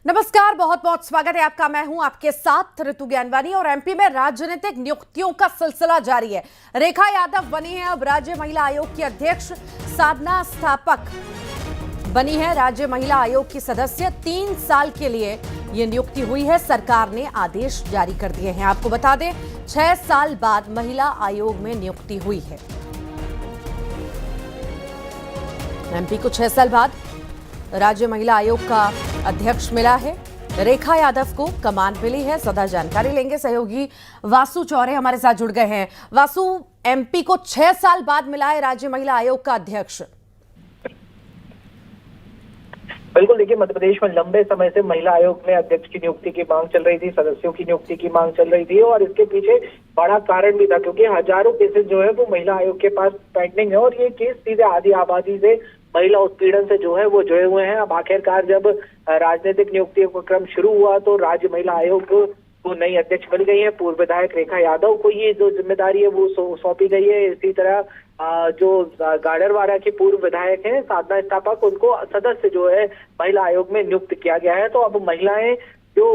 नमस्कार, बहुत बहुत स्वागत है आपका। मैं हूं आपके साथ ऋतु ज्ञानवानी और एमपी में राजनीतिक नियुक्तियों का सिलसिला जारी है। रेखा यादव बनी है अब राज्य महिला आयोग की अध्यक्ष। साधना स्थापक बनी है राज्य महिला आयोग की सदस्य। 3 साल के लिए यह नियुक्ति हुई है। सरकार ने आदेश जारी कर दिए हैं। आपको बता दें 6 साल बाद महिला आयोग में नियुक्ति हुई है। एमपी को 6 साल बाद राज्य महिला आयोग का अध्यक्ष मिला है। रेखा यादव को कमान मिली है। सदा जानकारी लेंगे। सहयोगी वासु चौरे हमारे साथ जुड़ गए हैं। वासु, एमपी को 6 साल बाद मिला है राज्य महिला आयोग का अध्यक्ष। बिल्कुल, देखिए मध्य प्रदेश में लंबे समय से महिला आयोग में अध्यक्ष की नियुक्ति की मांग चल रही थी, सदस्यों की नियुक्ति की मांग चल रही थी और इसके पीछे बड़ा कारण भी था क्योंकि हजारों केसेस जो है वो महिला आयोग के पास पेंडिंग है और ये केस सीधे आधी आबादी से महिला उत्पीड़न से जो है वो जुड़े हुए हैं। अब आखिरकार जब राजनीतिक नियुक्तियों का क्रम शुरू हुआ तो राज्य महिला आयोग को नई अध्यक्ष मिल गई है। पूर्व विधायक रेखा यादव को ये जो जिम्मेदारी है वो सौंपी गई है। इसी तरह जो गाडरवारा की पूर्व विधायक हैं साधना स्थापक, उनको सदस्य जो है महिला आयोग में नियुक्त किया गया है। तो अब महिलाएं जो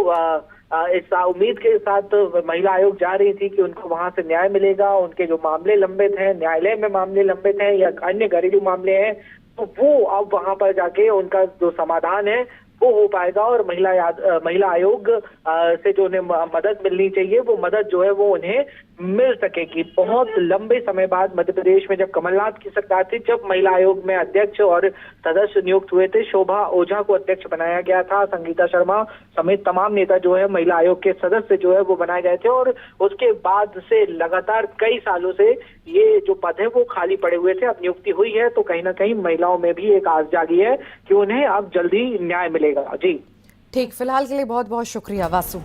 इस उम्मीद के साथ महिला आयोग जा रही थी कि उनको वहां से न्याय मिलेगा, उनके जो मामले लंबित हैं, न्यायालय में मामले लंबित हैं या अन्य घरेलू मामले हैं, तो वो अब वहां पर जाके उनका जो समाधान है वो हो पाएगा और महिला आयोग से जो उन्हें मदद मिलनी चाहिए वो मदद जो है वो उन्हें मिल सकेगी। बहुत लंबे समय बाद मध्य प्रदेश में जब कमलनाथ की सरकार थी, जब महिला आयोग में अध्यक्ष और सदस्य नियुक्त हुए थे, शोभा ओझा को अध्यक्ष बनाया गया था। संगीता शर्मा समेत तमाम नेता जो है महिला आयोग के सदस्य जो है वो बनाए गए थे और उसके बाद से लगातार कई सालों से ये जो पद है वो खाली पड़े हुए थे। अब नियुक्ति हुई है तो कहीं ना कहीं महिलाओं में भी एक आस जागी है कि उन्हें अब जल्दी न्याय मिलेगा। जी ठीक, फिलहाल के लिए बहुत बहुत शुक्रिया वासु।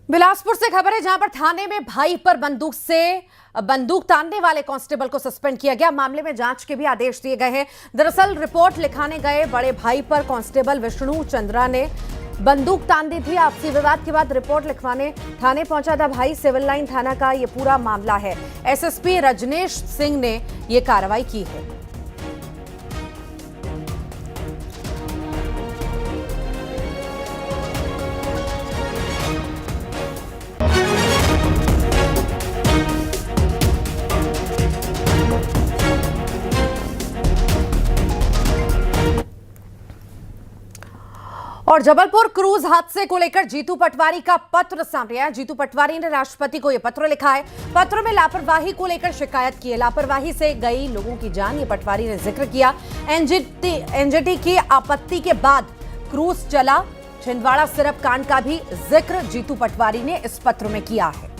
बिलासपुर से खबर है जहां पर थाने में भाई पर बंदूक तानने वाले कांस्टेबल को सस्पेंड किया गया। मामले में जांच के भी आदेश दिए गए हैं। दरअसल रिपोर्ट लिखाने गए बड़े भाई पर कांस्टेबल विष्णु चंद्रा ने बंदूक तान दी थी। आपसी विवाद के बाद रिपोर्ट लिखवाने थाने पहुंचा था भाई। सिविल लाइन थाना का यह पूरा मामला है। एसएसपी रजनेश सिंह ने यह कार्रवाई की है। और जबलपुर क्रूज हादसे को लेकर जीतू पटवारी का पत्र सामने आया। जीतू पटवारी ने राष्ट्रपति को यह पत्र लिखा है। पत्र में लापरवाही को लेकर शिकायत की है। लापरवाही से गई लोगों की जान, ये पटवारी ने जिक्र किया। एनजीटी की आपत्ति के बाद क्रूज चला। छिंदवाड़ा सिरप कांड का भी जिक्र जीतू पटवारी ने इस पत्र में किया है।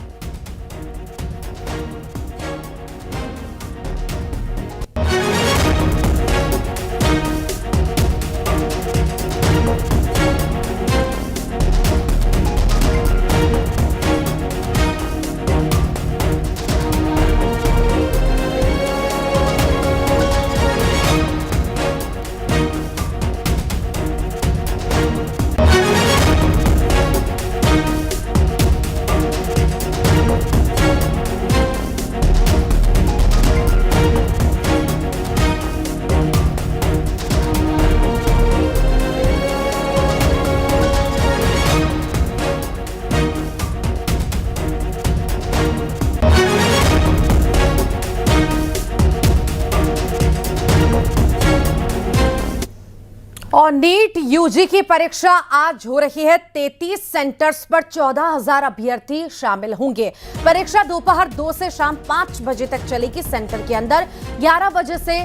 और नीट यूजी की परीक्षा आज हो रही है। 33 सेंटर्स पर 14,000 अभ्यर्थी शामिल होंगे। परीक्षा दोपहर 2 से शाम 5 बजे तक चलेगी। सेंटर के अंदर 11 बजे से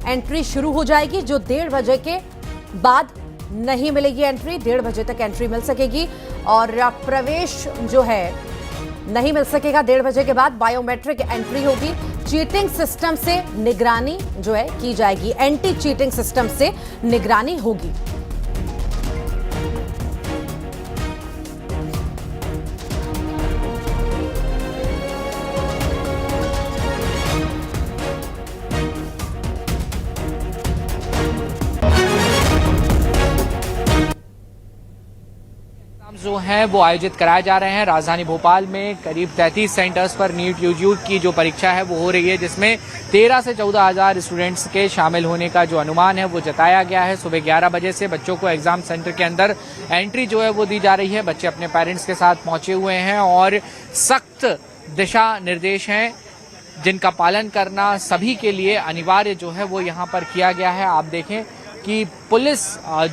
एंट्री शुरू हो जाएगी, जो 1:30 बजे के बाद नहीं मिलेगी एंट्री। 1:30 बजे तक एंट्री मिल सकेगी और प्रवेश जो है नहीं मिल सकेगा 1:30 बजे के बाद। बायोमेट्रिक एंट्री होगी। चीटिंग सिस्टम से निगरानी जो है की जाएगी। एंटी चीटिंग सिस्टम से निगरानी होगी। जो हैं वो आयोजित कराए जा रहे हैं। राजधानी भोपाल में करीब 33 सेंटर्स पर नीट यूजी की जो परीक्षा है वो हो रही है, जिसमें 13 से 14 हजार स्टूडेंट्स के शामिल होने का जो अनुमान है वो जताया गया है। सुबह 11 बजे से बच्चों को एग्जाम सेंटर के अंदर एंट्री जो है वो दी जा रही है। बच्चे अपने पेरेंट्स के साथ पहुंचे हुए हैं और सख्त दिशा निर्देश हैं जिनका पालन करना सभी के लिए अनिवार्य जो है वो यहाँ पर किया गया है। आप देखें कि पुलिस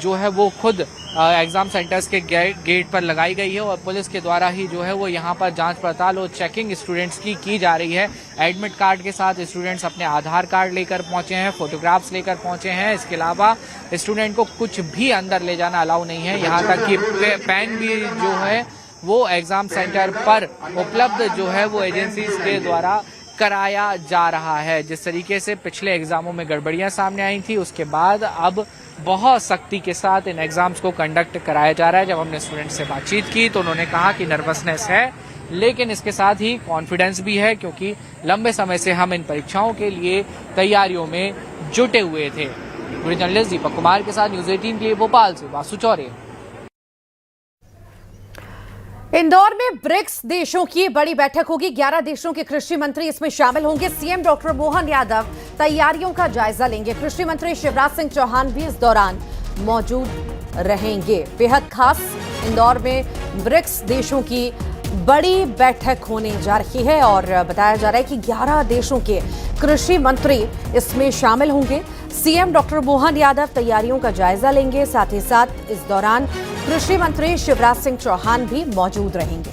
जो है वो खुद एग्जाम सेंटर्स के गेट पर लगाई गई है और पुलिस के द्वारा ही जो है वो यहाँ पर जांच पड़ताल और चेकिंग स्टूडेंट्स की जा रही है। एडमिट कार्ड के साथ स्टूडेंट्स अपने आधार कार्ड लेकर पहुंचे हैं, फोटोग्राफ्स लेकर पहुंचे हैं। इसके अलावा स्टूडेंट को कुछ भी अंदर ले जाना अलाउ नहीं है। यहाँ तक कि पेन भी जो है वो एग्जाम सेंटर पर उपलब्ध जो है वो एजेंसीज के द्वारा कराया जा रहा है। जिस तरीके से पिछले एग्जामों में गड़बड़ियां सामने आई थी, उसके बाद अब बहुत सख्ती के साथ इन एग्जाम्स को कंडक्ट कराया जा रहा है। जब हमने स्टूडेंट से बातचीत की तो उन्होंने कहा कि नर्वसनेस है, लेकिन इसके साथ ही कॉन्फिडेंस भी है, क्योंकि लंबे समय से हम इन परीक्षाओं के लिए तैयारियों में जुटे हुए थे। जर्नलिस्ट दीपक कुमार के साथ न्यूज 18 के लिए भोपाल से वासु चौरे। इंदौर में ब्रिक्स देशों की बड़ी बैठक होगी। 11 देशों के कृषि मंत्री इसमें शामिल होंगे। सीएम डॉक्टर मोहन यादव तैयारियों का जायजा लेंगे। कृषि मंत्री शिवराज सिंह चौहान भी इस दौरान मौजूद रहेंगे। बेहद खास इंदौर में ब्रिक्स देशों की बड़ी बैठक होने जा रही है और बताया जा रहा है कि 11 देशों के कृषि मंत्री इसमें शामिल होंगे। सीएम डॉक्टर मोहन यादव तैयारियों का जायजा लेंगे। साथ ही साथ इस दौरान कृषि मंत्री शिवराज सिंह चौहान भी मौजूद रहेंगे।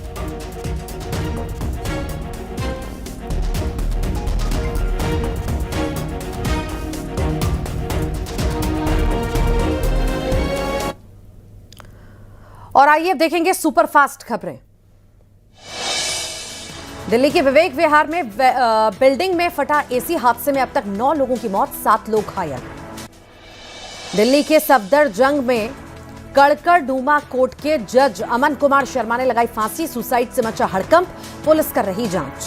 और आइए अब देखेंगे सुपरफास्ट खबरें। दिल्ली के विवेक विहार में बिल्डिंग में फटा एसी हादसे में अब तक 9 लोगों की मौत, 7 लोग घायल। दिल्ली के सफदरजंग में कड़कड़डूमा कोर्ट के जज अमन कुमार शर्मा ने लगाई फांसी। सुसाइड से मचा हड़कंप, पुलिस कर रही जांच।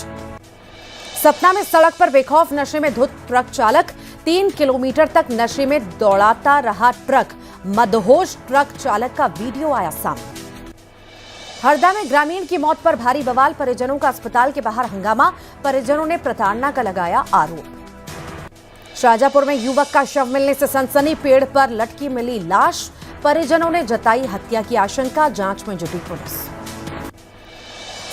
सतना में सड़क पर बेखौफ नशे में धुत ट्रक चालक, 3 किलोमीटर तक नशे में दौड़ाता रहा ट्रक। मदहोश ट्रक चालक का वीडियो आया सामने। हरदा में ग्रामीण की मौत पर भारी बवाल, परिजनों का अस्पताल के बाहर हंगामा, परिजनों ने प्रताड़ना का लगाया आरोप। शाहजहांपुर में युवक का शव मिलने से सनसनी, पेड़ पर लटकी मिली लाश, परिजनों ने जताई हत्या की आशंका, जांच में जुटी पुलिस।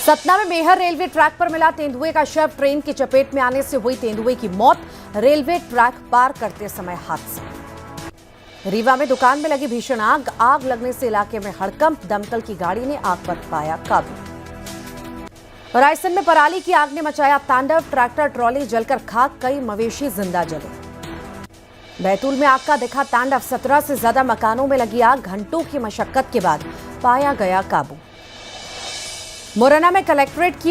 सतना में मेहर रेलवे ट्रैक पर मिला तेंदुए का शव, ट्रेन की चपेट में आने से हुई तेंदुए की मौत, रेलवे ट्रैक पार करते समय हादसा। रीवा में दुकान में लगी भीषण आग लगने से इलाके में हड़कंप, दमकल की गाड़ी ने आग पर पाया काबू। रायसेन में पराली की आग ने मचाया तांडव, ट्रैक्टर ट्रॉली जलकर खाक, कई मवेशी जिंदा जले। बैतूल में आग का दिखा तांडव, 17 से ज्यादा मकानों में लगी आग, घंटों की मशक्कत के बाद पाया गया काबू। मुरैना में कलेक्ट्रेट की